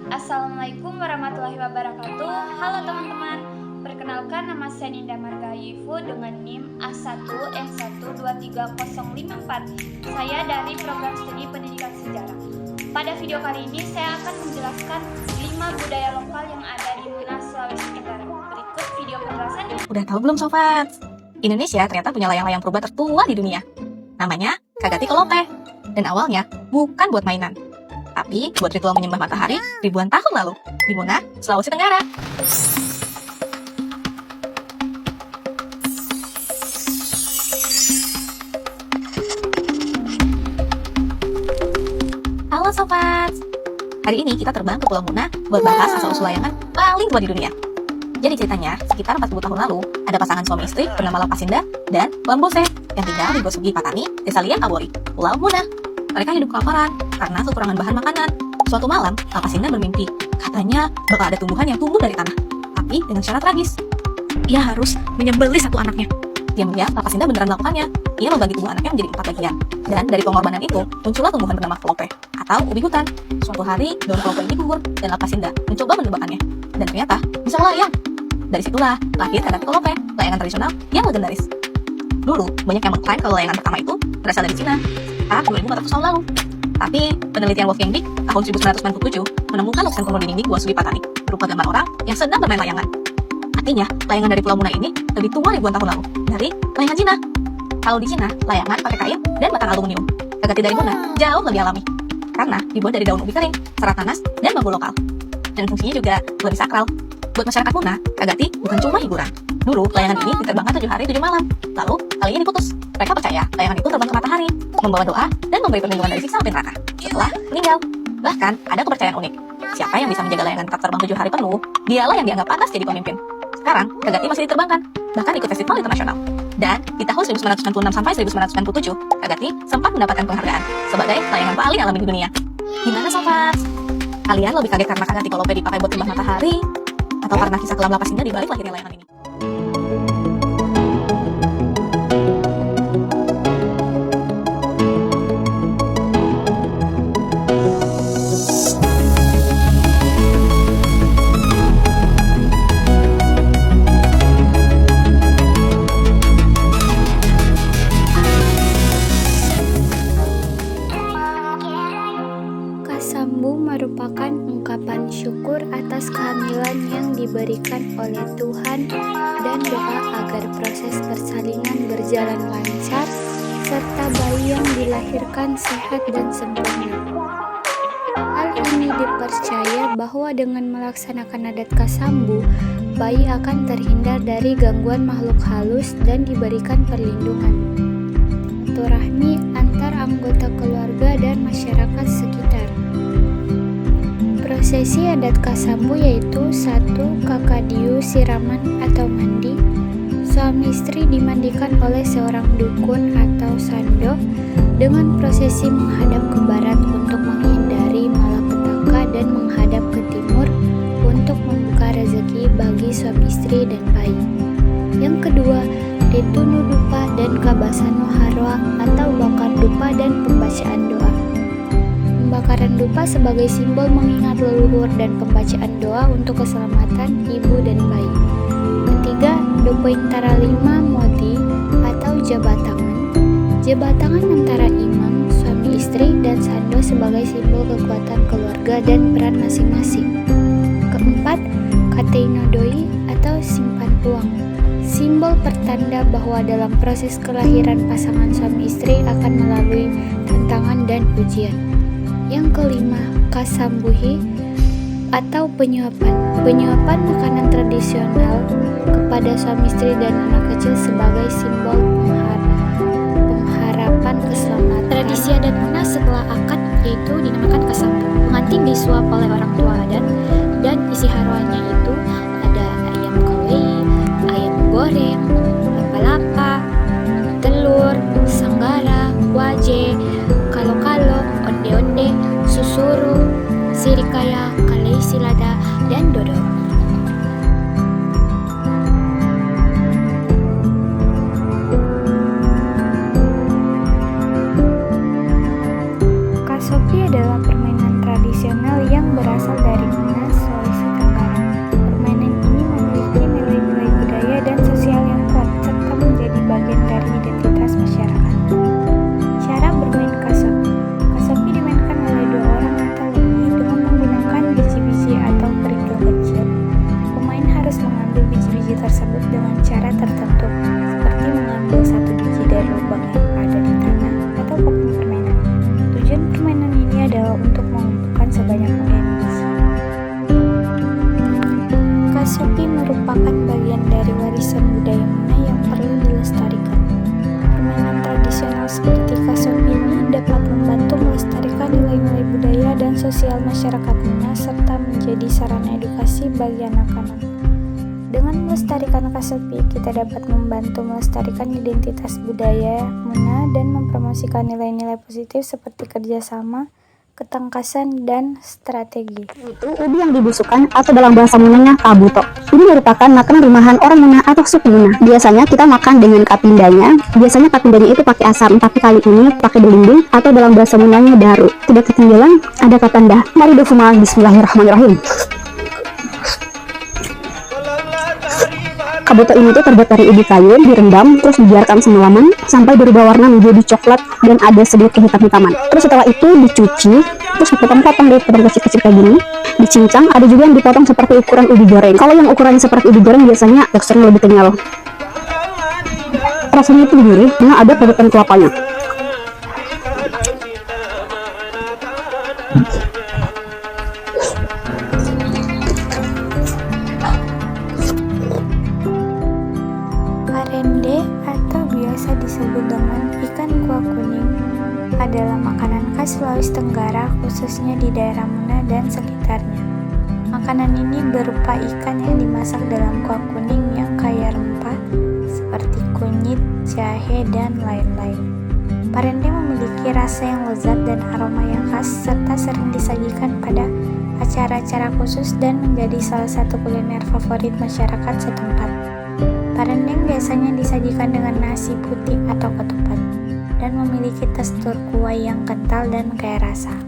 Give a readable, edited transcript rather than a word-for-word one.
Assalamualaikum warahmatullahi wabarakatuh. Halo teman-teman, perkenalkan nama saya Ninda Marga Yifu dengan NIM A1N1230054. Saya dari program studi pendidikan sejarah. Pada video kali ini saya akan menjelaskan 5 budaya lokal yang ada di Muna, Sulawesi Tenggara. Berikut video penjelasannya. Udah tahu belum sobat? Indonesia ternyata punya layang-layang purba tertua di dunia. Namanya Kagati Kolope. Dan awalnya bukan buat mainan, tapi buat ritual menyembah matahari ribuan tahun lalu di Muna, Sulawesi Tenggara. Halo sobat, hari ini kita terbang ke Pulau Muna buat bahas asal-usul layangan paling tua di dunia. Jadi ceritanya, sekitar 40 tahun lalu, ada pasangan suami istri bernama Lapasinda dan Tuan Bose yang tinggal di Gosugi Patani, Desa Liang Awori, Pulau Muna. Mereka hidup kelaparan karena kekurangan bahan makanan. Suatu malam, Lapasinda bermimpi, katanya bakal ada tumbuhan yang tumbuh dari tanah, tapi dengan syarat tragis. Ia harus menyembelih satu anaknya. Diam-diam, Lapasinda beneran melakukannya. Ia membagi tubuh anaknya menjadi 4 bagian. Dan dari pengorbanan itu, muncullah tumbuhan bernama kelope, atau ubi hutan. Suatu hari, daun kelope ini gugur, dan Lapasinda mencoba menebakkannya. Dan ternyata, bisa melayang. Dari situlah lahir Kagati Kolope, layangan tradisional yang legendaris. Dulu, banyak yang mengklaim kalau layangan pertama itu berasal dari Cina, sekitar 2.400 tahun lalu. Tapi, penelitian Wolfgang Dick tahun 1997 menemukan lukisan kuno di dinding Gua Sugi Patani berupa gambar orang yang sedang bermain layangan. Artinya, layangan dari Pulau Muna ini lebih tua ribuan tahun lalu dari layangan Cina. Kalau di Cina, layangan pakai kain dan batang aluminium. Kagati dari Muna jauh lebih alami, karena dibuat dari daun ubi kering, serat nanas, dan bambu lokal. Dan fungsinya juga lebih sakral. Buat masyarakat Muna, Kagati bukan cuma hiburan. Dulu, layangan ini diterbangkan 7 hari 7 malam. Lalu, kalinya diputus. Mereka percaya layangan itu terbang ke matahari, membawa doa, dan memberi perlindungan dari siksa api neraka setelah meninggal. Bahkan, ada kepercayaan unik. Siapa yang bisa menjaga layangan tetap terbang 7 hari penuh, dialah yang dianggap pantas jadi pemimpin. Sekarang, Kagati masih diterbangkan, bahkan ikut festival internasional. Dan di tahun 1996 sampai 1997, Kagati sempat mendapatkan penghargaan sebagai layangan paling alami di dunia. Gimana sobat? Kalian lebih kaget karena Kagati Kolope dipakai buat sembah matahari, atau karena kisah kelam Lapasinda di balik lahirnya layangan ini? Kasambu merupakan ungkapan syukur atas kehamilan yang diberikan oleh Tuhan dan doa agar proses persalinan berjalan lancar serta bayi yang dilahirkan sehat dan sempurna. Hal ini dipercaya bahwa dengan melaksanakan adat Kasambu, bayi akan terhindar dari gangguan makhluk halus dan diberikan perlindungan. Silaturahmi antar anggota keluarga dan masyarakat sekitar. Prosesi adat Kasambu yaitu 1. Kakadiu siraman atau mandi. Suami istri dimandikan oleh seorang dukun atau sando dengan prosesi menghadap ke barat untuk menghindari malapetaka dan menghadap ke timur untuk membuka rezeki bagi suami istri dan bayi. Yang kedua, Ditunu dupa dan kabasano harwa atau bakar dupa dan pembacaan doa. Pembakaran dupa sebagai simbol mengingat leluhur dan pembacaan doa untuk keselamatan ibu dan bayi. Ketiga, Dopointara 5 modi atau jabatangan. Jabatangan antara imam, suami istri, dan sando sebagai simbol kekuatan keluarga dan peran masing-masing. Keempat, Kateinodoi atau simpan uang. Simbol pertanda bahwa dalam proses kelahiran pasangan suami istri akan melalui tantangan dan ujian. Yang kelima, Kasambuhi atau penyuapan. Penyuapan makanan tradisional kepada suami istri dan anak kecil sebagai simbol pengharapan keselamatan. Tradisi adat Muna setelah akad yaitu dinamakan Kasambu. Pengantin disuap oleh orang tua adat dan isi harwanya itu ada ayam kalei, ayam goreng, lapa-lapa, telur, sanggara, waje, kalo-kalo, onde-onde, susuru, sirikaya, kalei silada, dan dodol. Kasopi adalah permainan tradisional yang berasal dari Indonesia. Kasopi merupakan bagian dari warisan budaya Muna yang perlu dilestarikan. Permainan tradisional seperti kasopi ini dapat membantu melestarikan nilai-nilai budaya dan sosial masyarakat Muna serta menjadi sarana edukasi bagi anak-anak. Dengan melestarikan kasopi, kita dapat membantu melestarikan identitas budaya Muna dan mempromosikan nilai-nilai positif seperti kerjasama, ketangkasan, dan strategi. Itu ubi yang dibusukkan atau dalam bahasa Munanya kabuto. Ini merupakan makanan rumahan orang Muna atau suku Muna. Biasanya kita makan dengan kapindanya. Biasanya kapindanya itu pakai asam, tapi kali ini pakai belimbing atau dalam bahasa Munanya daru. Tidak ketinggalan ada kata dah. Mari dofuma, bismillahirrahmanirrahim. Kabuto ini tuh terbuat dari ubi kayu, direndam, terus dibiarkan semalaman sampai berubah warna menjadi coklat dan ada sedikit kehitam-hitaman. Terus setelah itu dicuci, terus dipotong-potong kecil-kecil kayak gini, dicincang. Ada juga yang dipotong seperti ukuran ubi goreng. Kalau yang ukurannya seperti ubi goreng biasanya teksturnya lebih kenyal. Rasanya itu gurih karena ada parutan kelapanya. Parende atau biasa disebut dengan ikan kuah kuning adalah makanan khas Sulawesi Tenggara, khususnya di daerah Muna dan sekitarnya. Makanan ini berupa ikan yang dimasak dalam kuah kuning yang kaya rempah seperti kunyit, jahe, dan lain-lain. Parende memiliki rasa yang lezat dan aroma yang khas serta sering disajikan pada acara-acara khusus dan menjadi salah satu kuliner favorit masyarakat setempat. Parendeng biasanya disajikan dengan nasi putih atau ketupat dan memiliki tekstur kuah yang kental dan kaya rasa.